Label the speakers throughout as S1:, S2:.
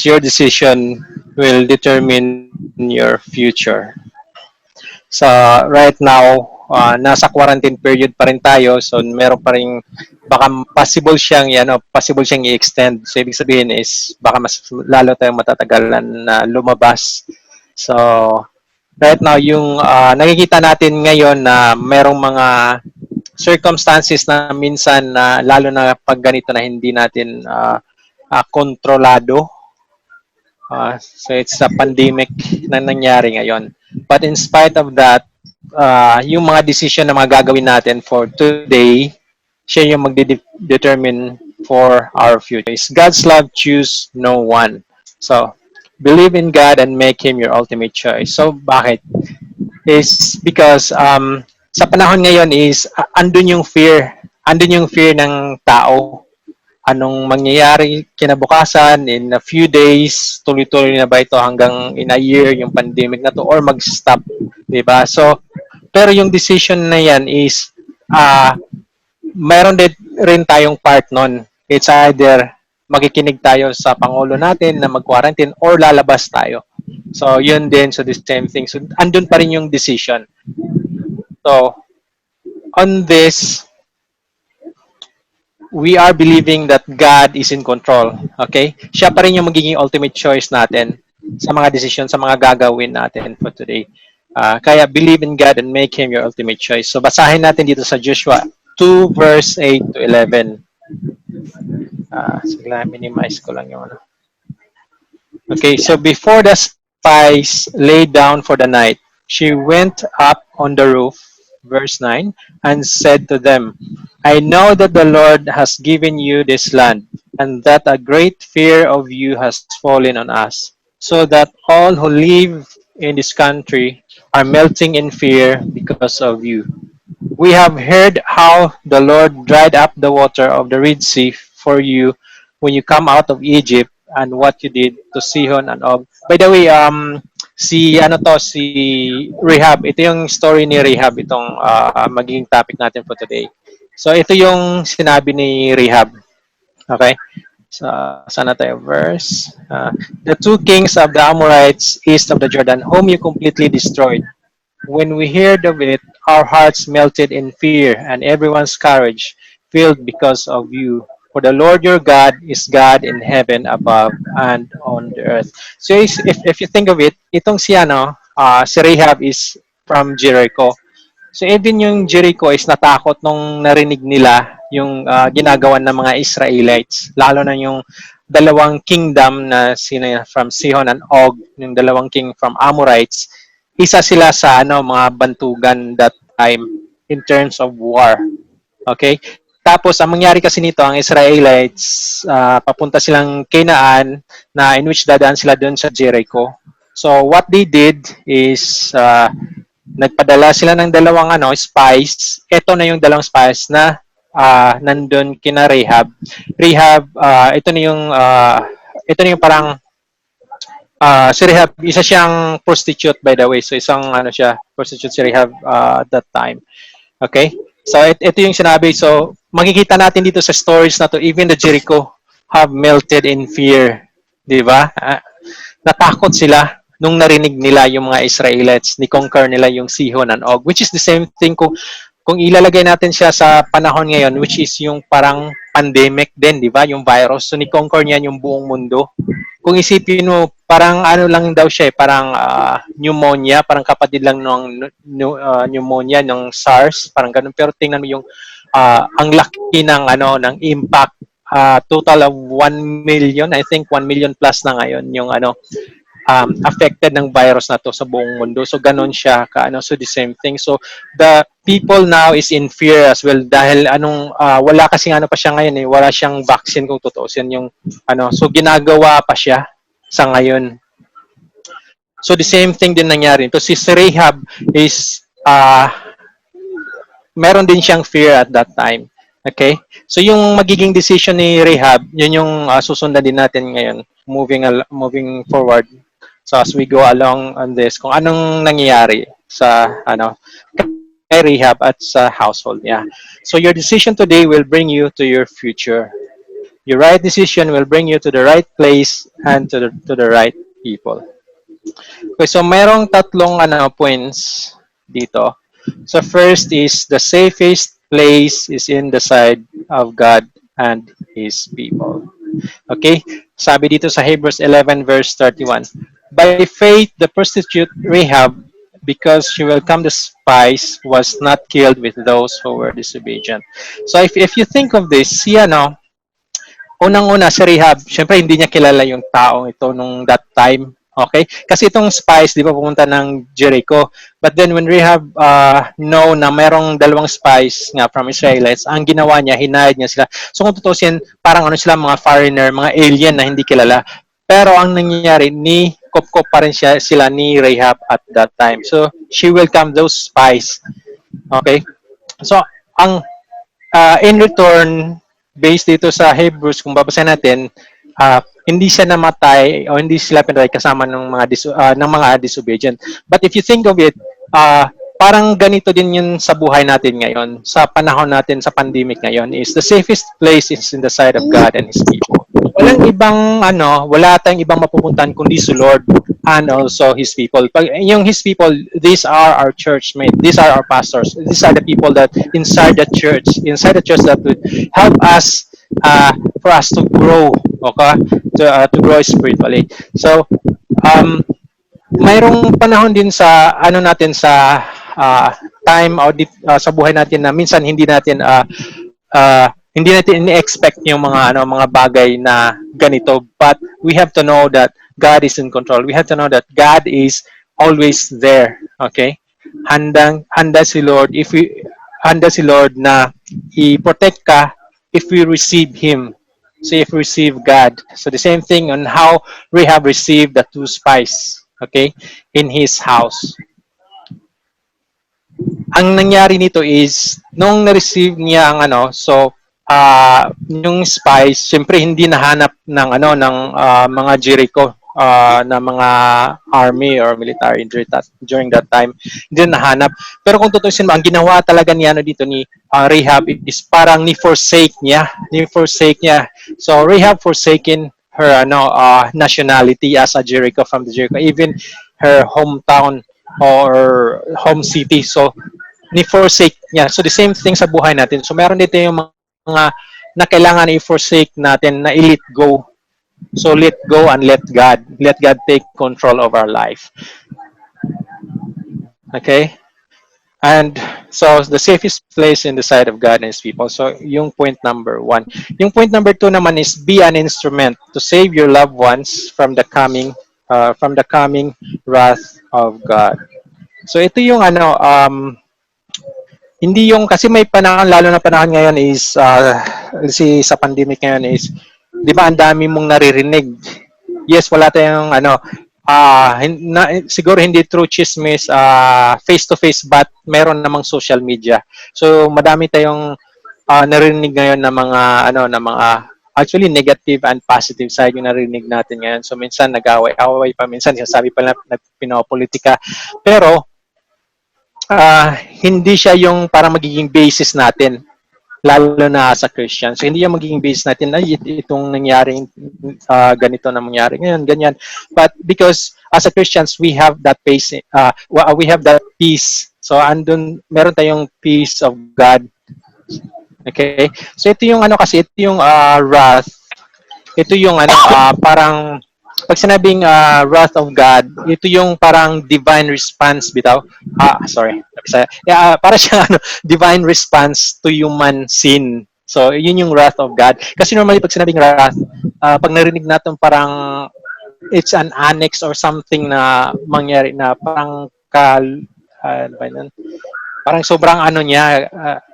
S1: your decision will determine your future. So right now, nasa quarantine period pa rin tayo, so meron pa rin baka possible siyang i-extend. So ibig sabihin is baka mas lalo tayong matatagalan na lumabas. So right now yung nakikita natin ngayon na merong mga circumstances na minsan na lalo na pag ganito na hindi natin kontrolado. So it's a pandemic na nangyari ngayon. But in spite of that, yung mga decision na mga gagawin natin for today, siya yung magde-determine for our future. Is God's love choose no one. So, believe in God and make Him your ultimate choice. So, bakit? Is because sa panahon ngayon is andun yung fear. Andun yung fear ng tao. Anong mangyayari kinabukasan in a few days, tuloy-tuloy na ba ito hanggang in a year yung pandemic na to or mag-stop, 'di ba? So pero yung decision na yan is mayroon din rin tayong part nun. It's either makikinig tayo sa pangulo natin na mag-quarantine or lalabas tayo. So yun din, so the same thing. So andun pa rin yung decision. So on this, we are believing that God is in control. Okay? Siya pa rin yung magiging ultimate choice natin sa mga decision, sa mga gagawin natin for today. Kaya believe in God and make Him your ultimate choice. So basahin natin dito sa Joshua 2 verse 8 to 11. Sige lang, minimize ko lang yung ano. Okay, so before the spies lay down for the night, she went up on the roof, verse 9, and said to them, I know that the Lord has given you this land, and that a great fear of you has fallen on us, so that all who live in this country are melting in fear because of you. We have heard how the Lord dried up the water of the Red Sea for you when you come out of Egypt, and what you did to Sihon and Og. By the way, si Rahab, ito yung story ni Rahab, itong magiging topic natin for today. So ito yung sinabi ni Rahab. Okay? So sana tayo verse. The two kings of the Amorites east of the Jordan, whom you completely destroyed. When we heard of it, our hearts melted in fear, and everyone's courage failed because of you. For the Lord your God is God in heaven above and on the earth. So if you think of it, itong si Rahab is from Jericho. So even yung Jericho is natakot nung narinig nila yung ginagawa ng mga Israelites, lalo na yung dalawang kingdom na from Sihon and Og, yung dalawang king from Amorites. Isa sila sa mga bantugan that time in terms of war. Okay? Tapos ang mangyari kasi nito, ang Israelites papunta silang Canaan na in which dadaan sila doon sa Jericho. So what they did is nagpadala sila ng dalawang spies. Ito na yung dalawang spies na nandun kina Rahab. Rahab, ito na yung parang si Rahab, isa siyang prostitute by the way. So isang prostitute si Rahab at that time. Okay? So ito yung sinabi. So makikita natin dito sa stories na to, even the Jericho have melted in fear. Di ba? Natakot sila nung narinig nila yung mga Israelites, ni-conquer nila yung Sihon and Og, which is the same thing kung ilalagay natin siya sa panahon ngayon, which is yung parang pandemic din, di ba? Yung virus. So ni-conquer niya yung buong mundo. Kung isipin mo, parang lang daw siya, parang pneumonia, parang kapatid lang ng pneumonia ng SARS, parang ganun. Pero tingnan mo yung ang laki ng impact, total of 1 million, I think 1 million plus na ngayon yung affected ng virus na to sa buong mundo. So ganun siya so the same thing. So the people now is in fear as well dahil wala kasi pa siya ngayon wala siyang vaccine kung tutuusin yung so ginagawa pa siya sa ngayon. So the same thing din nangyari. So si Rahab is meron din siyang fear at that time. Okay? So yung magiging decision ni Rahab, yun yung susundan din natin ngayon moving forward. So as we go along on this, kung anong nangyayari sa kay Rahab at sa household niya. So your decision today will bring you to your future. Your right decision will bring you to the right place and to the right people. Okay, so mayroong tatlong points dito. So first is the safest place is in the side of God and His people. Okay? Sabi dito sa Hebrews 11 verse 31. By faith, the prostitute Rahab, because she welcomed the spies, was not killed with those who were disobedient. So if you think of this, unang-una si Rahab, syempre hindi niya kilala yung taong ito nung that time. Okay? Kasi itong spies, di ba, pumunta ng Jericho. But then when Rahab know na merong dalawang spies nga from Israelites, ang ginawa niya, hinayad niya sila. So kung tutusin, parang sila, mga foreigner, mga alien na hindi kilala. Pero ang nangyayari, ni kop-kop pa rin sila ni Rahab at that time. So she welcomed those spies. Okay? So ang in return, based dito sa Hebrews, kung babasahin natin, hindi siya namatay o hindi sila pinatay kasama ng mga disobedient. But if you think of it, parang ganito din yun sa buhay natin ngayon, sa panahon natin sa pandemic ngayon, is the safest place is in the side of God and His people. Wala tayong ibang mapupuntahan kundi si Lord and also His people. Pag yung His people, these are our church mates, these are our pastors, these are the people that inside the church that would help us for us to grow, okay, to grow spiritually. So mayroong panahon din sa time o sa buhay natin na minsan hindi natin ini-expect yung mga bagay na ganito, but we have to know that God is in control. We have to know that God is always there. Okay? Handa si Lord na i-protect ka if we receive Him. So if we receive God. So the same thing on how we have received the two spies, okay, in His house. Ang nangyari nito is nung na-receive niya ang yung spies, siyempre hindi nahanap ng mga Jericho na mga army or military during that time. Hindi nahanap. Pero kung tutusin mo, ang ginawa talaga niya dito ni Rahab is parang ni-forsake niya. So Rahab forsaken her nationality as a Jericho from the Jericho, even her hometown or home city. So ni-forsake niya. So the same thing sa buhay natin. So meron dito yung mga na kailangan i-forsake natin, na i-let go. So let go and let God take control of our life. Okay? And so the safest place in the sight of God and His people. So yung point number 1. Yung point number 2 naman is be an instrument to save your loved ones from the coming wrath of God. So ito yung hindi yung, kasi may panahon, lalo na panahon ngayon is sa pandemic ngayon is, di ba, ang dami mong naririnig. Yes, wala tayong siguro hindi through chismis face to face, but meron namang social media. So madami tayong naririnig ngayon na mga actually negative and positive side yung naririnig natin ngayon. So minsan nag-away pa, minsan sabi pa na pinopolitika. Pero hindi siya yung parang magiging basis natin, lalo na as a Christian. So hindi yung magiging basis natin na itong nangyaring ganito na mangyari ngayon, ganyan. But because as a Christians, we have that peace, we have that peace. So meron tayong peace of God. Okay? So ito yung ito yung wrath. Ito yung parang pag sinabing wrath of God, ito yung parang divine response bitaw. Para siyang divine response to human sin. So, yun yung wrath of God. Kasi normally pag sinabing wrath, pag narinig natin parang it's an annex or something na mangyari na parang parang sobrang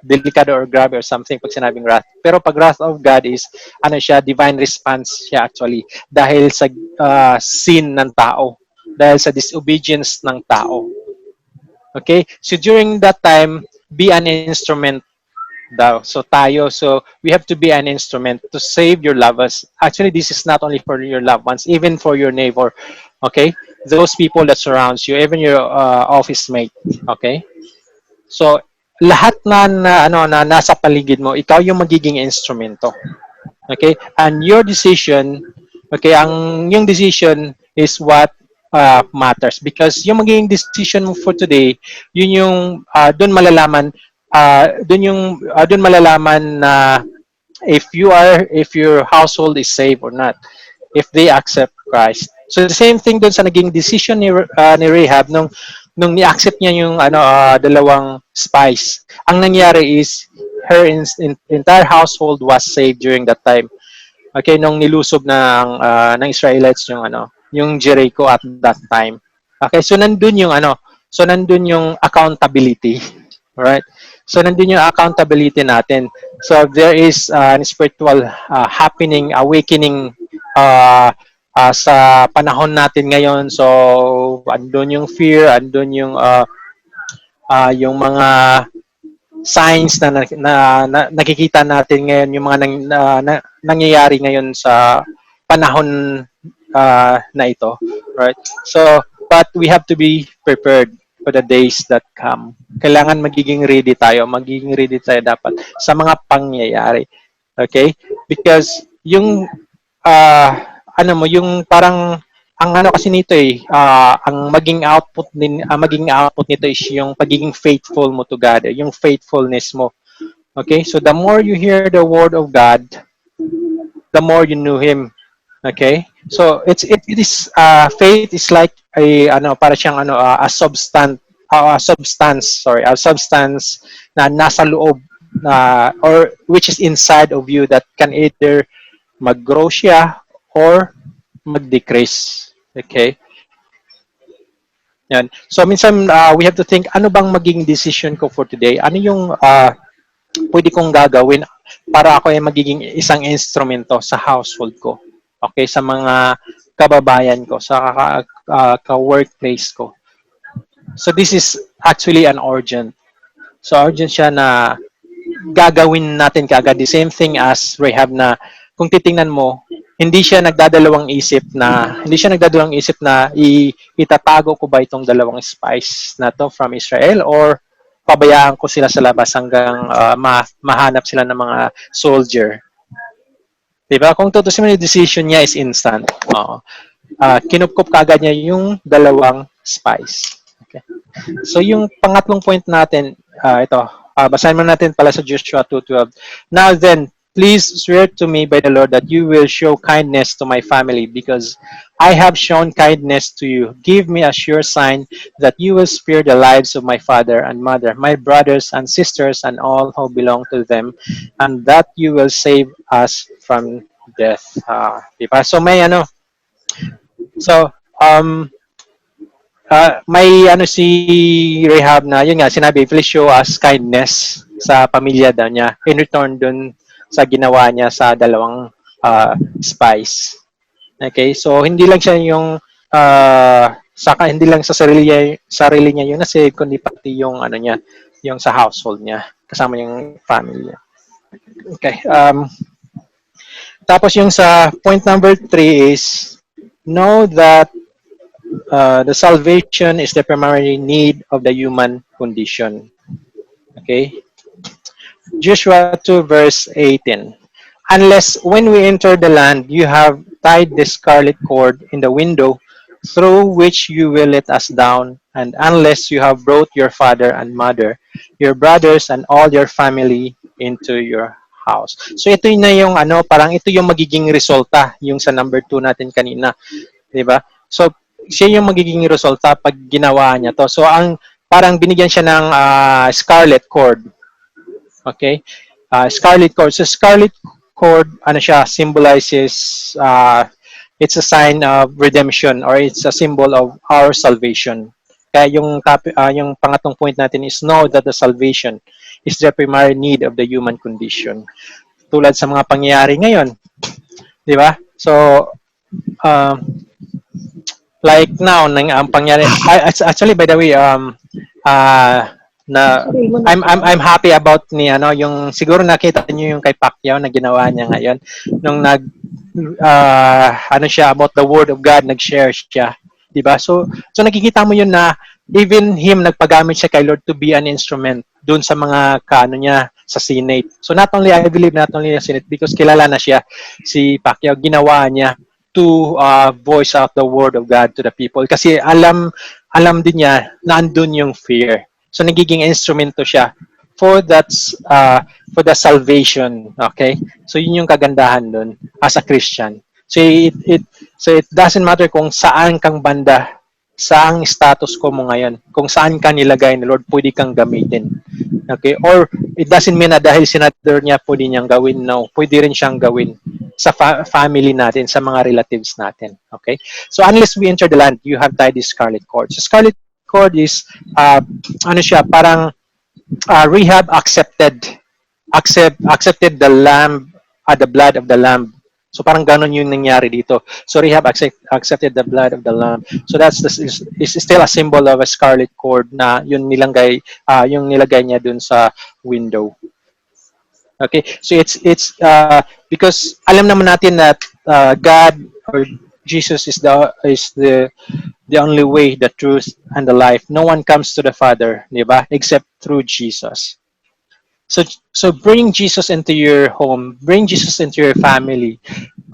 S1: delikado or grabe or something pag sinabing wrath. Pero pag wrath of God is, divine response siya actually. Dahil sa sin ng tao. Dahil sa disobedience ng tao. Okay? So during that time, be an instrument daw. So we have to be an instrument to save your loved ones. Actually, this is not only for your loved ones, even for your neighbor. Okay? Those people that surrounds you, even your office mate. Okay? So, lahat na nasa paligid mo, ikaw yung magiging instrumento. Okay? And your decision, okay, yung decision is what matters, because yung magiging decision mo for today, yun yung doon malalaman na if your household is saved or not, if they accept Christ. So the same thing doon sa naging decision ni Rahab nung ni-accept niya yung dalawang spies. Ang nangyari is entire household was saved during that time. Okay, nung nilusob ng Israelites yung Jericho at that time. Okay, so nandun yung accountability. Alright? So nandun yung accountability natin. So there is an spiritual happening, awakening sa panahon natin ngayon. So andun yung fear, andun yung mga signs na nakikita natin ngayon, yung mga nangyayari ngayon sa panahon na ito, right? So but we have to be prepared for the days that come. Kailangan magiging ready tayo dapat sa mga pangyayari, okay? Because yung yung parang ang kasi nito ang maging output nito is yung pagiging faithful mo to God, yung faithfulness mo. Okay? So the more you hear the word of God, the more you know him. Okay? So it is faith is like para siyang a substance na nasa loob or which is inside of you that can either mag-grow siya or mag-decrease. Okay? Yan. So minsan we have to think, ano bang maging decision ko for today? Ano yung pwede kong gagawin para ako ay magiging isang instrumento sa household ko? Okay, sa mga kababayan ko, sa ka-workplace ko. So this is actually an urgent. So urgent siya na gagawin natin kagad. The same thing as Rahab na kung titingnan mo, hindi siya nagdadalawang isip na itatago ko ba itong dalawang spies na to from Israel or pabayaan ko sila sa labas hanggang mahanap sila ng mga soldier. Diba? Kung tutusin mo, yung decision niya is instant. Kinupkup kagad niya yung dalawang spies. Okay. So yung pangatlong point natin, ito, basahin mo natin pala sa Joshua 2:12. Now then, please swear to me by the Lord that you will show kindness to my family because I have shown kindness to you. Give me a sure sign that you will spare the lives of my father and mother, my brothers and sisters, and all who belong to them, and that you will save us from death. Diba? So may si Rahab na yun nga sinabi, please show us kindness sa pamilya daw niya in return dun sa ginawa niya sa dalawang spies. Okay, so hindi lang siya yung hindi lang sa sarili niya yung nasave, kundi pati yung niya, yung sa household niya, kasama yung family niya. Okay. Tapos yung sa point number 3 is know that the salvation is the primary need of the human condition. Okay? Joshua 2 verse 18. Unless when we enter the land, you have tied the scarlet cord in the window through which you will let us down, and unless you have brought your father and mother, your brothers and all your family into your house. So ito na yung parang ito yung magiging resulta, yung sa number 2 natin kanina, 'di ba? So siya yung magiging resulta pag ginawa niya to. So ang parang binigyan siya ng scarlet cord. Okay? Scarlet cord. So scarlet cord siya symbolizes it's a sign of redemption or it's a symbol of our salvation. Kaya yung pangatlong point natin is know that the salvation is the primary need of the human condition. Tulad sa mga pangyayari ngayon, 'di ba? So like now ang pangyayari actually by the way I'm happy about yung siguro nakita niyo yung kay Pacquiao na ginawa niya ngayon nung siya about the word of God, nag-share siya, 'di ba? So nakikita mo yun na even him nagpagamit siya kay Lord to be an instrument doon sa mga niya, sa Senate. So not only, I believe, not only sa Senate, because kilala na siya, si Pacquiao, ginawa niya to voice out the word of God to the people. Kasi alam din niya na andun yung fear. So nagiging instrumento siya for for the salvation. Okay? So yun yung kagandahan dun as a Christian. So it doesn't matter kung saan kang banda, saang status ko mo ngayon, kung saan ka nilagay ni Lord, pwede kang gamitin. Okay? Or it doesn't mean na dahil senador niya, pwede niyang gawin. No, pwede rin siyang gawin sa family natin, sa mga relatives natin. Okay? So unless we enter the land, you have tied the scarlet cord. So scarlet cord is, ano siya, parang Rahab accepted the lamb, the blood of the lamb. So parang ganon yung nangyari dito. So Rahab accepted the blood of the lamb. So is still a symbol of a scarlet cord na yung nilagay niya dun sa window. Okay? So it's because alam naman natin that God or Jesus is the only way, the truth, and the life. No one comes to the Father, di ba? Except through Jesus. So bring Jesus into your home, bring Jesus into your family,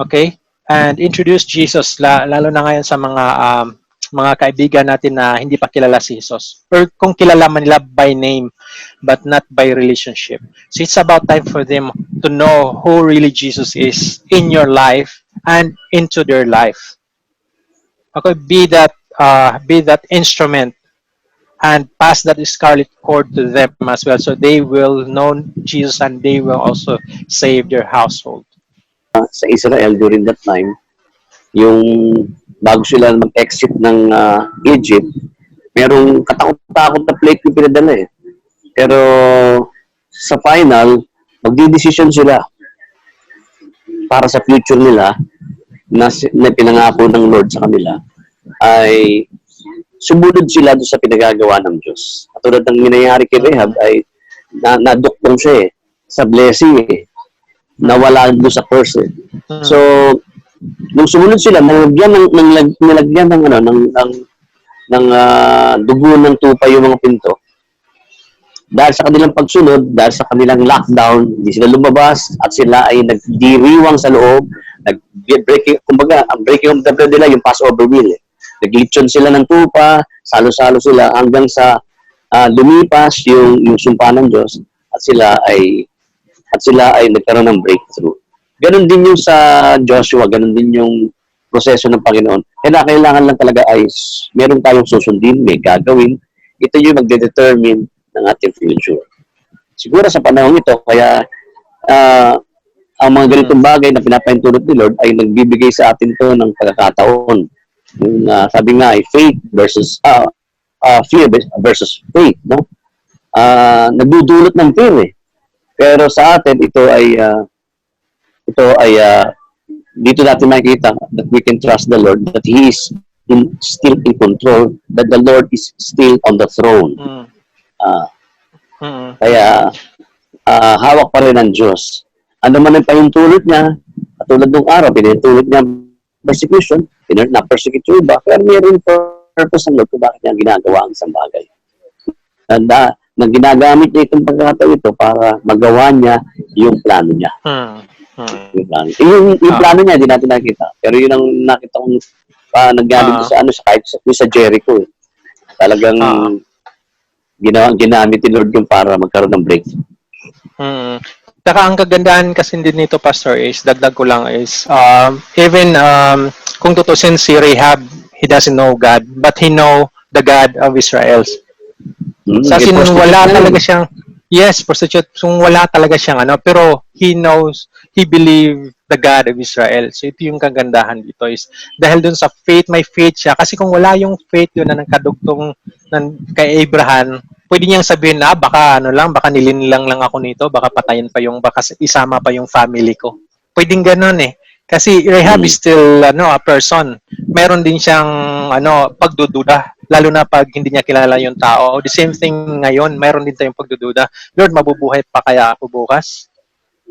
S1: okay? And introduce Jesus, lalo na ngayon sa mga kaibigan natin na hindi pa kilala si Jesus. Or kung kilala man nila by name, but not by relationship. So it's about time for them to know who really Jesus is in your life and into their life. Okay, be that instrument and pass that scarlet cord to them as well, so they will know Jesus and they will also save their household.
S2: Sa Israel during that time, yung bago sila mag-exit ng Egypt, merong katakot-takot na plate yung pinadala eh. Pero sa final, magdidesisyon sila para sa future nila na pinangako ng Lord sa kanila, ay sumunod sila doon sa pinagagawa ng Diyos. Katulad ng nangyayari kay Rahab ay naduktong siya eh, sa blessing eh. Nawala doon sa curse eh. So, nung sumunod sila, nilagyan ng dugo ng tupa yung mga pinto. Dahil sa kanilang pagsunod, dahil sa kanilang lockdown, hindi sila lumabas at sila ay nagdiriwang sa loob, nag-breaking, kumbaga, ang breaking of the bread nila, yung Passover meal eh. Naglitsyon sila ng tupa, salo-salo sila hanggang sa lumipas yung sumpa ng Diyos at sila ay nagkaroon ng breakthrough. Ganon din yung sa Joshua, ganon din yung proseso ng Panginoon. Kailangan lang talaga ay meron tayong susundin, may gagawin. Ito yung magde-determine ng ating future. Siguro sa panahon ito, kaya ang mga ganitong bagay na pinapahintulot ni Lord ay nagbibigay sa atin to ng pagkakataon. Yung sabi nga ay faith versus fear versus faith, no? Nagdudulot ng fear eh. Pero sa atin ito ay dito natin makikita that we can trust the Lord, that He is still in control, that the Lord is still on the throne. Kaya hawak pa rin ng Diyos. Ano man ang pahintulot niya, katulad ng araw, pinahintulot niya persecution, na-persecute yung iba, pero mayroon purpose ng Lord kung bakit niya ginagawa ang isang bagay. Na ginagamit niya itong pagkakataon ito para magawa niya yung plano niya. Yung plano niya, di natin nakita. Pero yun ang nakita kong naggamit sa Jericho. Eh. Talagang ginamit ni Lord yung para magkaroon ng breakthrough.
S1: Saka ang kagandahan kasi din nito, Pastor, is, dagdag ko lang, is even kung tutusin si Rahab, he doesn't know God, but he know the God of Israel. Sa wala talaga siyang, yes, prostitute, wala talaga siyang pero he knows, he believe the God of Israel. So ito yung kagandahan dito, is dahil dun sa faith, may faith siya. Kasi kung wala yung faith yun na nagkadugtong kay Abraham, pwede niyang sabihin na baka baka nilinilang lang ako nito, baka patayin pa baka isama pa yung family ko. Pwedeng ganoon eh. Kasi Rahab is still a person. Meron din siyang pagdududa, lalo na pag hindi niya kilala yung tao. The same thing ngayon, meron din tayong pagdududa. Lord, mabubuhay pa kaya ako bukas?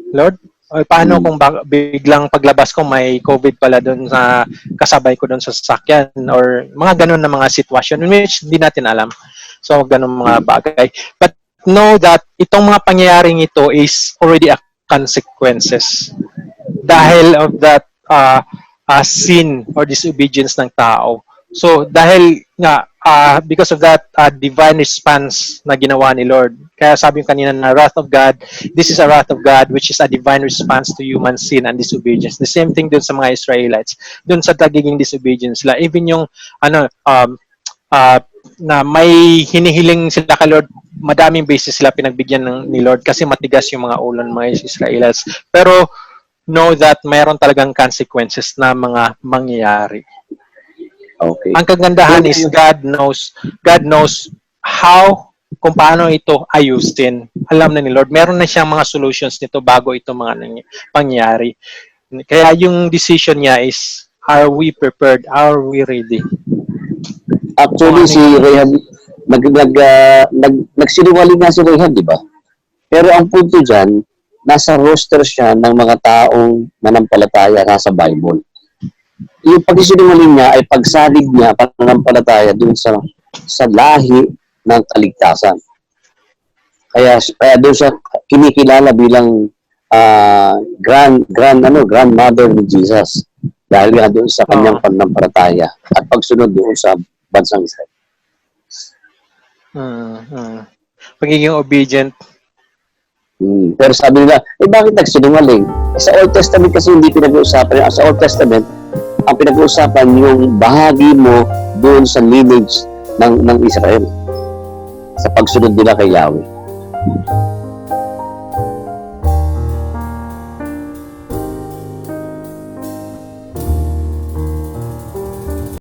S1: Lord, paano kung biglang paglabas ko may COVID pala doon sa kasabay ko doon sa sasakyan, or mga ganun na mga sitwasyon which hindi natin alam. So ganun mga bagay. But know that itong mga pangyayaring ito is already a consequences dahil of that sin or disobedience ng tao. So dahil nga because of that divine response na ginawa ni Lord. Kaya sabi ko kanina na wrath of God, this is a wrath of God which is a divine response to human sin and disobedience. The same thing dun sa mga Israelites. Dun sa tagiging disobedience la. Even yung na may hinihiling sila kay Lord, madaming beses sila pinagbigyan ni Lord kasi matigas yung mga ulo ng mga Israelites. Pero know that mayroon talagang consequences na mga mangyayari.
S2: Okay.
S1: Ang kagandahan is God knows how, kung paano ito ayusin. Alam na ni Lord, meron na siyang mga solutions nito bago ito mga pangyayari. Kaya yung decision niya is, are we prepared? Are we ready?
S2: Actually, si Rahab, nagsinungaling nga si Rahab, di ba? Pero ang punto dyan, nasa roster siya ng mga taong manampalataya nasa Bible. Yung pagsisinungaling niya ay pagsalig niya, pananampalataya dun sa lahi ng kaligtasan. Kaya doon siya kinikilala bilang grandmother ni Jesus dahil nga doon sa kanyang pananampalataya at pagsunod doon sa bansang Israel.
S1: Pagiging obedient.
S2: Pero sabi nila, bakit nagsinungaling? Sa Old Testament kasi hindi pinag-uusapan. Sa Old Testament, ang pinag-uusapan yung bahagi mo doon sa lineage ng Israel sa pagsunod nila kay Yahweh.